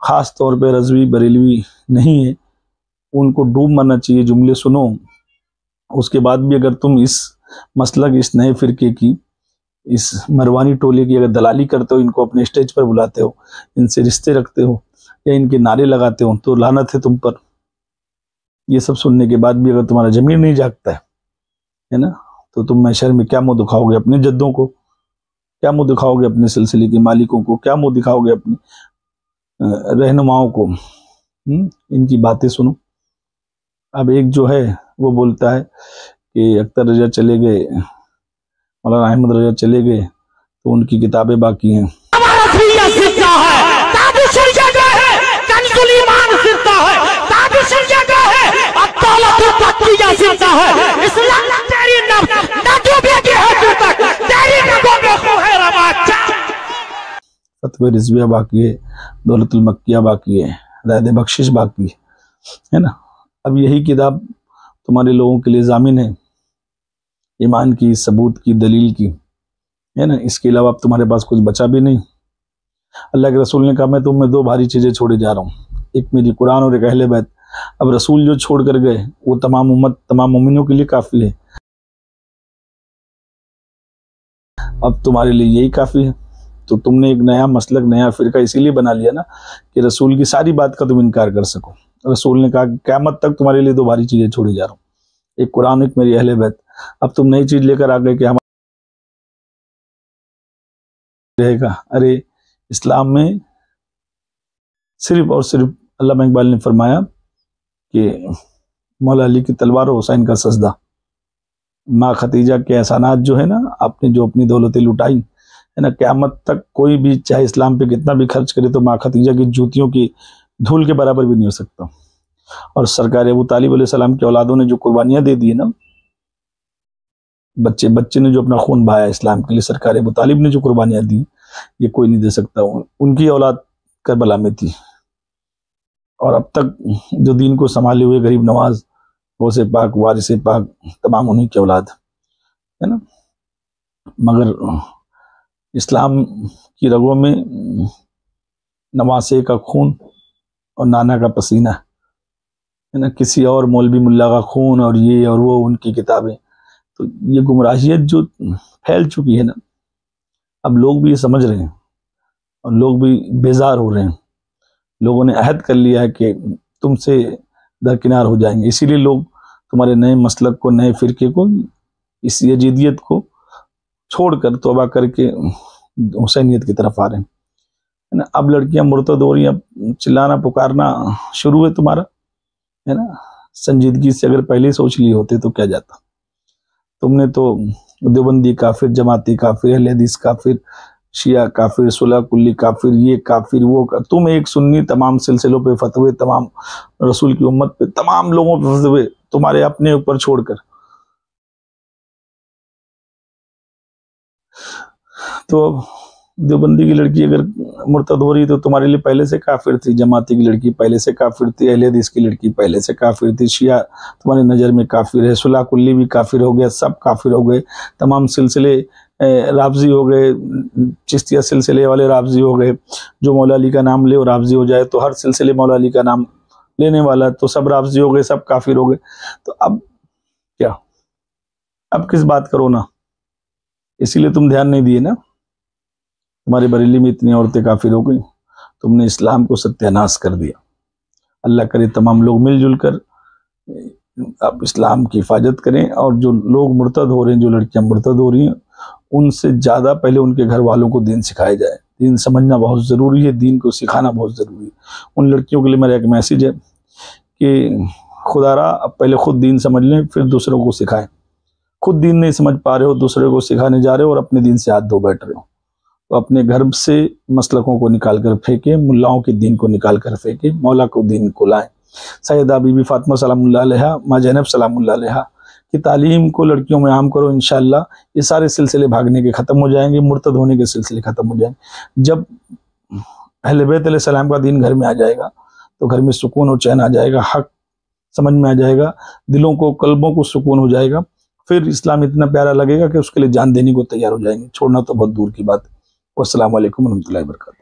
خاص طور پہ رضوی بریلوی نہیں ہے، ان کو ڈوب مرنا چاہیے۔ جملے سنو، اس کے بعد بھی اگر تم اس مسلک، اس نئے فرقے کی، اس مروانی ٹولے کی اگر دلالی کرتے ہو، ان کو اپنے اسٹیج پر بلاتے ہو، ان سے رشتے رکھتے ہو یا ان کے نعرے لگاتے ہو، تو لعنت ہے تم پر۔ یہ سب سننے کے بعد بھی اگر تمہارا ضمیر نہیں جاگتا ہے نا، تو تم محشر میں کیا منہ دکھاؤ گے اپنے جدوں کو، کیا منہ دکھاؤ گے اپنے سلسلے کے مالکوں کو، کیا منہ دکھاؤ گے اپنے رہنماؤں کو؟ ان کی باتیں سنو۔ اب ایک جو ہے وہ بولتا ہے کہ اختر رضا چلے گئے، مولانا احمد رضا چلے گئے تو ان کی کتابیں باقی ہیں۔ فتوی رضویہ باقی ہے، دولت المکیہ باقی ہے، ہدایت بخشش باقی ہے نا۔ اب یہی کتاب تمہارے لوگوں کے لیے ضامن ہے، ایمان کی، ثبوت کی، دلیل کی، ہے نا۔ اس کے علاوہ اب تمہارے پاس کچھ بچا بھی نہیں۔ اللہ کے رسول نے کہا میں تمہیں دو بھاری چیزیں چھوڑے جا رہا ہوں، ایک میری قرآن اور ایک اہل بیت۔ اب رسول جو چھوڑ کر گئے وہ تمام امت، تمام مومنوں کے لیے کافی ہے، اب تمہارے لیے یہی کافی ہے۔ تو تم نے ایک نیا مسلک، نیا فرقہ اسی لیے بنا لیا نا کہ رسول کی ساری بات کا تم انکار کر سکو۔ رسول نے کہا کہ قیامت تک تمہارے لیے دو بھاری چیزیں چھوڑے جا رہا ہوں، ایک قرآن، ایک میری اہل بیت۔ اب تم نئی چیز لے کر آ گئے کہ ہمارے رہے گا۔ ارے اسلام میں صرف اور صرف علامہ اقبال نے فرمایا کہ مولا علی کی تلوار و حسین کا سجدہ، ماں ختیجہ کے احسانات جو ہے نا، آپ نے جو اپنی دولتیں لٹائی ہے نا، قیامت تک کوئی بھی چاہے اسلام پہ کتنا بھی خرچ کرے تو ماں ختیجہ کی جوتیوں کی دھول کے برابر بھی نہیں ہو سکتا۔ اور سرکار ابو طالب علیہ السلام کے اولادوں نے جو قربانیاں دے دی نا، بچے نے جو اپنا خون بہایا اسلام کے لیے، سرکار ابو طالب نے جو قربانیاں دی، یہ کوئی نہیں دے سکتا۔ ان کی اولاد کربلا میں تھی، اور اب تک جو دین کو سنبھالے ہوئے غریب نواز، غوث پاک، وارث پاک، تمام انہی کی اولاد ہے نا۔ مگر اسلام کی رگوں میں نواسے کا خون اور نانا کا پسینہ ہے نا، کسی اور مولوی ملا کا خون اور یہ اور وہ، ان کی کتابیں۔ تو یہ گمراہیت جو پھیل چکی ہے نا، اب لوگ بھی یہ سمجھ رہے ہیں اور لوگ بھی بیزار ہو رہے ہیں۔ لوگوں نے عہد کر لیا ہے کہ تم سے درکنار ہو جائیں گے، اسی لیے لوگ تمہارے نئے مسلک کو، نئے فرقے کو، اس یزیدیت کو چھوڑ کر توبہ کر کے حسینیت کی طرف آ رہے ہیں نا۔ اب لڑکیاں مرتد ہو رہی ہیں، اب چلانا پکارنا شروع ہے تمہارا ہے نا۔ سنجیدگی سے اگر پہلے سوچ لیے ہوتے تو کیا جاتا۔ تم نے تو دیوبندی کافر، جماعتی کافر، اہل حدیث کافر، شیعہ کافر، صلح کلی کافر، یہ کافر وہ تم ایک سنی، تمام سلسلوں پہ فتوے، تمام رسول کی امت پہ، تمام لوگوں پہ فتوے تمہارے اپنے اوپر چھوڑ کر۔ تو دیوبندی کی لڑکی اگر مرتد ہو رہی تو تمہارے لیے پہلے سے کافر تھی، جماعتی کی لڑکی پہلے سے کافر تھی، اہل حدیث کی لڑکی پہلے سے کافر تھی، شیعہ تمہاری نظر میں کافر ہے، صلح کلی بھی کافر ہو گیا، سب کافر ہو گئے، تمام سلسلے رافضی ہو گئے، چشتیہ سلسلے والے رافضی ہو گئے، جو مولا علی کا نام لے وہ رافضی ہو جائے، تو ہر سلسلے مولا علی کا نام لینے والا تو سب رافضی ہو گئے، سب کافر ہو گئے۔ تو اب کیا، اب کس بات کرو نا، اسی لیے تم دھیان نہیں دیے نا۔ تمہارے بریلی میں اتنی عورتیں کافر ہو گئی، تم نے اسلام کو ستیہ ناش کر دیا۔ اللہ کرے تمام لوگ مل جل کر اب اسلام کی حفاظت کریں، اور جو لوگ مرتد ہو رہے ہیں، جو لڑکیاں مرتد ہو رہی ہیں، ان سے زیادہ پہلے ان کے گھر والوں کو دین سکھایا جائے۔ دین سمجھنا بہت ضروری ہے، دین کو سکھانا بہت ضروری ہے۔ ان لڑکیوں کے لیے میرا ایک میسیج ہے کہ خدا را اب پہلے خود دین سمجھ لیں، پھر دوسروں کو سکھائیں۔ خود دین نہیں سمجھ پا رہے ہو، دوسرے کو سکھانے جا رہے ہو اور اپنے دین سے ہاتھ دھو بیٹھ رہے ہو، تو اپنے گھر سے مسلکوں کو نکال کر پھینکیں، ملاؤں کے دین کو نکال کر پھینکیں، مولا کو دین کو لائیں۔ سیدہ بی بی فاطمہ سلام اللہ علیہ، ماں زینب سلام اللہ علیہ کی تعلیم کو لڑکیوں میں عام کرو، انشاءاللہ یہ سارے سلسلے بھاگنے کے ختم ہو جائیں گے، مرتد ہونے کے سلسلے ختم ہو جائیں گے۔ جب اہل بیت علیہ السلام کا دین گھر میں آ جائے گا تو گھر میں سکون اور چین آ جائے گا، حق سمجھ میں آ جائے گا، دلوں کو، قلبوں کو سکون ہو جائے گا، پھر اسلام اتنا پیارا لگے گا کہ اس کے لیے جان دینے کو تیار ہو جائیں گے، چھوڑنا تو بہت دور کی بات ہے۔ والسلام علیکم ورحمۃ اللہ وبرکاتہ۔